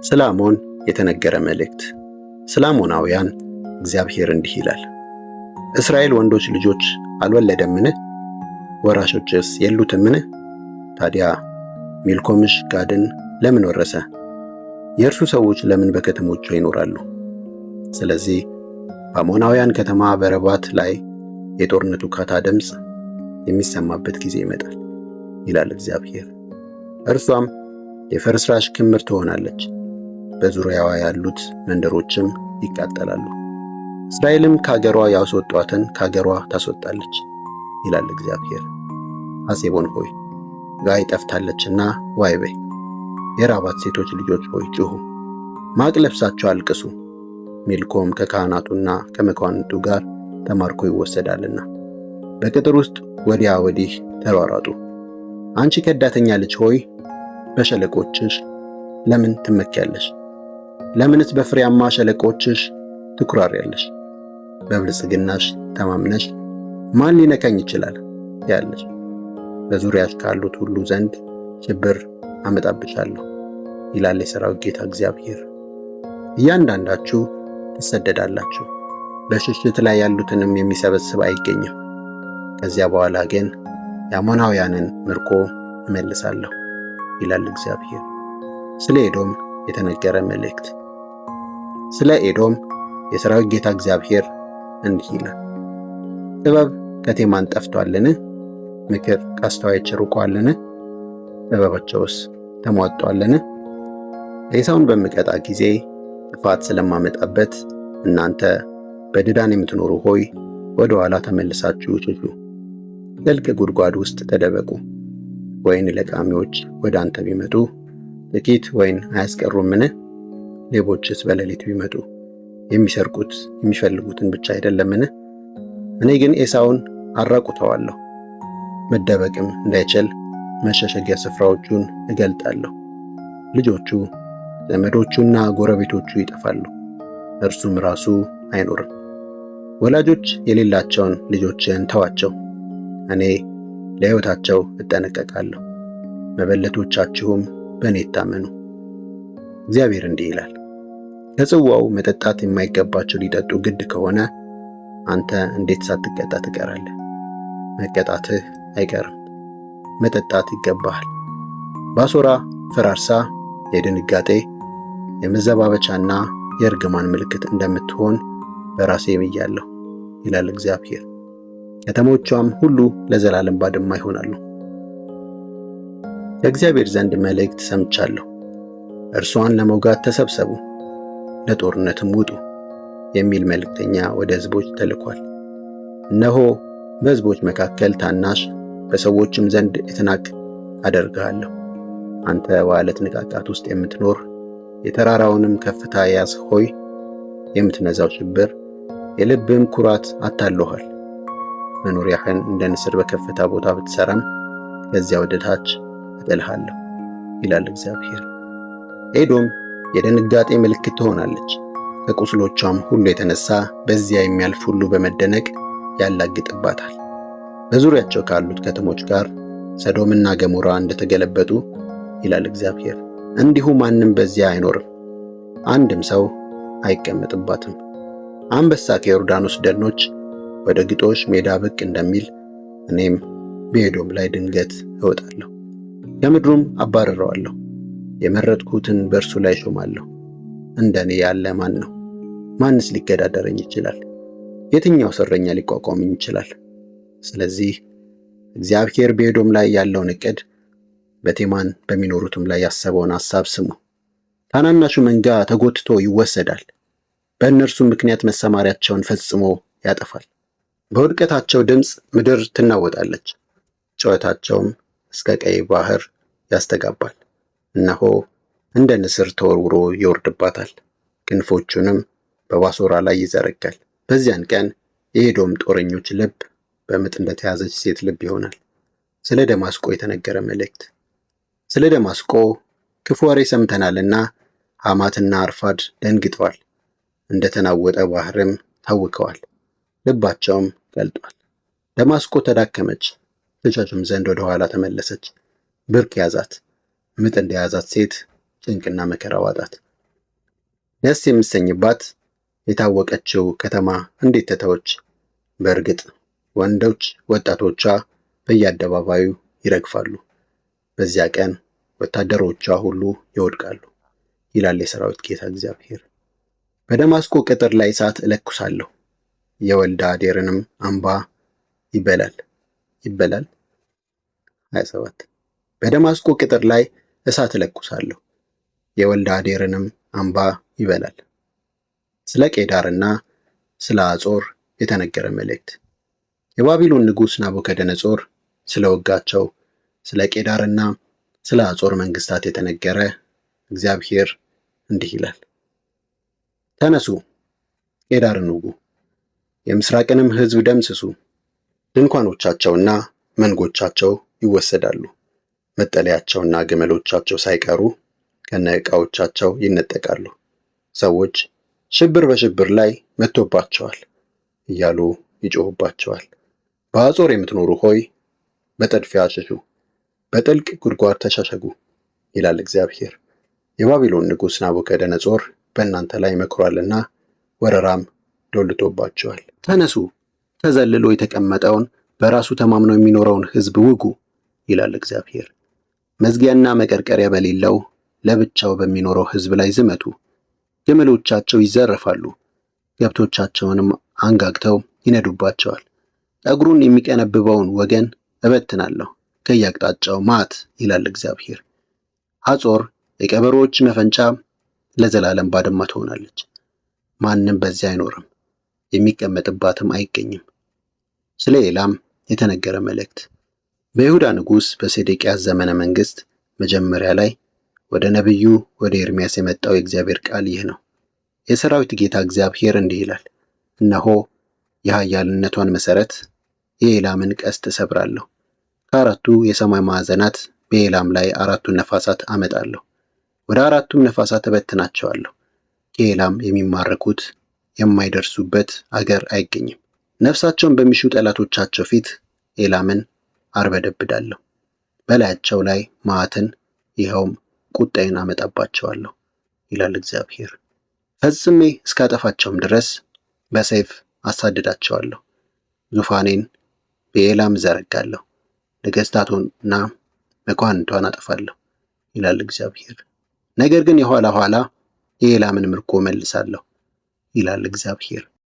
ስለ አሞን የተነገረ መልእክት። ስለ አሞናውያን እግዚአብሔር እንዲህ ይላል፣ እስራኤል ወንዶች ልጆች አልወለደምን? ወራሾችስ የሉትምን? ታዲያ ሚልኮምሽ ጋድን ለምን ወረሰ? የእርሱ ሰዎች ለምን በከተሞቿ ይኖራሉ? ስለዚህ በአሞናውያን ከተማ በረባት ላይ የጦርነቱ ካታ ድምፅ የሚሰማበት ጊዜ ይመጣል ይላል እግዚአብሔር። እርሷም የፍርስራሽ ክምር ትሆናለች፣ በዙሪያዋ ያሉት መንደሮችም ይቃጠላሉ። እስራኤልም ከአገሯ ያስወጧትን ከአገሯ ታስወጣለች ይላል እግዚአብሔር። ሐሴቦን ሆይ ጋይ ጠፍታለችና ዋይ በይ። የራባት ሴቶች ልጆች ሆይ ጩኹ፣ ማቅ ለብሳችሁ አልቅሱ። ሚልኮም ከካህናቱና ከመኳንንቱ ጋር ተማርኮ ይወሰዳልና በቅጥር ውስጥ ወዲያ ወዲህ ተሯሯጡ። አንቺ ከዳተኛ ልጅ ሆይ በሸለቆችሽ ለምን ትመኪያለሽ? ለምንስ በፍሬያማ ሸለቆችሽ ትኩራሪያለሽ? በብልጽግናሽ ተማምነሽ ማን ሊነካኝ ይችላል ያለሽ፣ በዙሪያሽ ካሉት ሁሉ ዘንድ ሽብር አመጣብሻለሁ ይላል የሠራዊት ጌታ እግዚአብሔር። እያንዳንዳችሁ ትሰደዳላችሁ፣ በሽሽት ላይ ያሉትንም የሚሰበስብ አይገኝም። ከዚያ በኋላ ግን የአሞናውያንን ምርኮ እመልሳለሁ ይላል እግዚአብሔር። ስለ ኤዶም የተነገረ መልእክት። ስለ ኤዶም የሠራዊት ጌታ እግዚአብሔር እንዲህ ይላል፣ ጥበብ ከቴማን ጠፍቷልን? ምክር ከአስተዋዮች ርቋልን? ጥበባቸውስ ተሟጧልን? ኤሳውን በምቀጣ ጊዜ ጥፋት ስለማመጣበት እናንተ በድዳን የምትኖሩ ሆይ ወደ ኋላ ተመልሳችሁ ሽሹ፣ ጥልቅ ጉድጓድ ውስጥ ተደበቁ። ወይን ለቃሚዎች ወደ አንተ ቢመጡ ጥቂት ወይን አያስቀሩምን? ሌቦችስ በሌሊት ቢመጡ የሚሰርቁት የሚፈልጉትን ብቻ አይደለምን? እኔ ግን ኤሳውን አራቁተዋለሁ፣ መደበቅም እንዳይችል መሸሸጊያ ስፍራዎቹን እገልጣለሁ። ልጆቹ ዘመዶቹና ጎረቤቶቹ ይጠፋሉ፣ እርሱም ራሱ አይኖርም። ወላጆች የሌላቸውን ልጆችን ተዋቸው፣ እኔ ለሕይወታቸው እጠነቀቃለሁ። መበለቶቻችሁም በእኔ ይታመኑ። እግዚአብሔር እንዲህ ይላል፣ ከጽዋው መጠጣት የማይገባቸው ሊጠጡ ግድ ከሆነ አንተ እንዴት ሳትቀጣ ትቀራለህ? መቀጣትህ አይቀርም፣ መጠጣት ይገባሃል። ባሶራ ፈራርሳ የድንጋጤ የመዘባበቻና የእርግማን ምልክት እንደምትሆን በራሴ ምያለሁ ይላል እግዚአብሔር። ከተሞቿም ሁሉ ለዘላለም ባድማ ይሆናሉ። ከእግዚአብሔር ዘንድ መልእክት ሰምቻለሁ፣ እርሷን ለመውጋት ተሰብሰቡ፣ ለጦርነትም ውጡ የሚል መልእክተኛ ወደ ሕዝቦች ተልኳል። እነሆ በሕዝቦች መካከል ታናሽ፣ በሰዎችም ዘንድ የተናቅ አደርግሃለሁ። አንተ በዓለት ንቃቃት ውስጥ የምትኖር የተራራውንም ከፍታ ያዝ ሆይ የምትነዛው ሽብር የልብም ኩራት አታለኋል። መኖሪያህን እንደ ንስር በከፍታ ቦታ ብትሰራም ከዚያ ወደ ታች እጥልሃለሁ ይላል እግዚአብሔር። ኤዶም የድንጋጤ ምልክት ትሆናለች። ከቁስሎቿም ሁሉ የተነሳ በዚያ የሚያልፍ ሁሉ በመደነቅ ያላግጥባታል። በዙሪያቸው ካሉት ከተሞች ጋር ሰዶምና ገሞራ እንደተገለበጡ ይላል እግዚአብሔር፣ እንዲሁ ማንም በዚያ አይኖርም፣ አንድም ሰው አይቀመጥባትም። አንበሳ ከዮርዳኖስ ደኖች ወደ ግጦሽ ሜዳ ብቅ እንደሚል እኔም በኤዶም ላይ ድንገት እወጣለሁ፣ ከምድሩም አባርረዋለሁ። የመረጥኩትን በእርሱ ላይ ሾማለሁ። እንደኔ ያለ ማን ነው? ማንስ ሊገዳደረኝ ይችላል? የትኛው እረኛ ሊቋቋመኝ ይችላል? ስለዚህ እግዚአብሔር በኤዶም ላይ ያለውን ዕቅድ፣ በቴማን በሚኖሩትም ላይ ያሰበውን ሐሳብ ስሙ። ታናናሹ መንጋ ተጎትቶ ይወሰዳል፣ በእነርሱም ምክንያት መሰማሪያቸውን ፈጽሞ ያጠፋል። በውድቀታቸው ድምፅ ምድር ትናወጣለች፣ ጩኸታቸውም እስከ ቀይ ባህር ያስተጋባል። እነሆ እንደ ንስር ተወርውሮ ይወርድባታል፣ ክንፎቹንም በባሶራ ላይ ይዘረጋል። በዚያን ቀን የኤዶም ጦረኞች ልብ በምጥ እንደተያዘች ሴት ልብ ይሆናል። ስለ ደማስቆ የተነገረ መልእክት። ስለ ደማስቆ ክፉ ወሬ ሰምተናልና ሐማትና አርፋድ ደንግጠዋል፣ እንደ ተናወጠ ባህርም ታውከዋል፣ ልባቸውም ቀልጧል። ደማስቆ ተዳከመች፣ ትሸሽም ዘንድ ወደ ኋላ ተመለሰች። ብርክ ያዛት፣ ምጥ እንደያዛት ሴት ጭንቅና መከራ ዋጣት። ደስ የምሰኝባት የታወቀችው ከተማ እንዴት ተተወች? በእርግጥ ወንዶች ወጣቶቿ በየአደባባዩ ይረግፋሉ። በዚያ ቀን ወታደሮቿ ሁሉ ይወድቃሉ ይላል የሰራዊት ጌታ እግዚአብሔር። በደማስቆ ቅጥር ላይ እሳት እለኩሳለሁ፣ የወልደ አዴርንም አምባ ይበላል። 27 በደማስቆ ቅጥር ላይ እሳት እለኩሳለሁ፣ የወልደ አዴርንም አምባ ይበላል። ስለ ቄዳርና ስለ አጾር የተነገረ መልእክት። የባቢሎን ንጉሥ ናቡከደነጾር ስለ ወጋቸው ስለ ቄዳርና ስለ አጾር መንግስታት የተነገረ እግዚአብሔር እንዲህ ይላል። ተነሱ፣ ቄዳርን ውጉ፣ የምስራቅንም ሕዝብ ደምስሱ። ድንኳኖቻቸውና መንጎቻቸው ይወሰዳሉ፣ መጠለያቸውና ግመሎቻቸው ሳይቀሩ ከነ ዕቃዎቻቸው ይነጠቃሉ። ሰዎች ሽብር በሽብር ላይ መጥቶባቸዋል እያሉ ይጮሁባቸዋል። በአጾር የምትኖሩ ሆይ በጥድፊያ ሽሹ፣ በጥልቅ ጉድጓድ ተሸሸጉ ይላል እግዚአብሔር። የባቢሎን ንጉሥ ናቡከደነጾር በእናንተ ላይ መክሯልና ወረራም ዶልቶባቸዋል። ተነሱ፣ ተዘልሎ የተቀመጠውን በራሱ ተማምኖ የሚኖረውን ሕዝብ ውጉ ይላል እግዚአብሔር። መዝጊያና መቀርቀሪያ በሌለው ለብቻው በሚኖረው ሕዝብ ላይ ዝመቱ። ግመሎቻቸው ይዘረፋሉ፣ ከብቶቻቸውንም አንጋግተው ይነዱባቸዋል። ጠጉሩን የሚቀነብበውን ወገን እበትናለሁ፣ ከየአቅጣጫው ማት ይላል እግዚአብሔር። አጾር የቀበሮዎች መፈንጫ ለዘላለም ባድማ ትሆናለች። ማንም በዚያ አይኖርም፣ የሚቀመጥባትም አይገኝም። ስለ ኤላም የተነገረ መልእክት። በይሁዳ ንጉሥ በሴዴቅያስ ዘመነ መንግሥት መጀመሪያ ላይ ወደ ነቢዩ ወደ ኤርምያስ የመጣው የእግዚአብሔር ቃል ይህ ነው። የሰራዊት ጌታ እግዚአብሔር እንዲህ ይላል፣ እነሆ የኃያልነቷን መሠረት የኤላምን ቀስት እሰብራለሁ። ከአራቱ የሰማይ ማዕዘናት በኤላም ላይ አራቱን ነፋሳት አመጣለሁ። ወደ አራቱም ነፋሳት እበትናቸዋለሁ። ከኤላም የሚማረኩት የማይደርሱበት አገር አይገኝም። ነፍሳቸውን በሚሹ ጠላቶቻቸው ፊት ኤላምን አርበደብዳለሁ። በላያቸው ላይ መዓትን ይኸውም ቁጣዬን አመጣባቸዋለሁ ይላል እግዚአብሔር። ፈጽሜ እስካጠፋቸውም ድረስ በሰይፍ አሳድዳቸዋለሁ። ዙፋኔን በኤላም ዘረጋለሁ፣ ነገሥታቱንና መኳንንቷን አጠፋለሁ ይላል እግዚአብሔር። ነገር ግን የኋላ ኋላ የኤላምን ምርኮ መልሳለሁ ይላል እግዚአብሔር።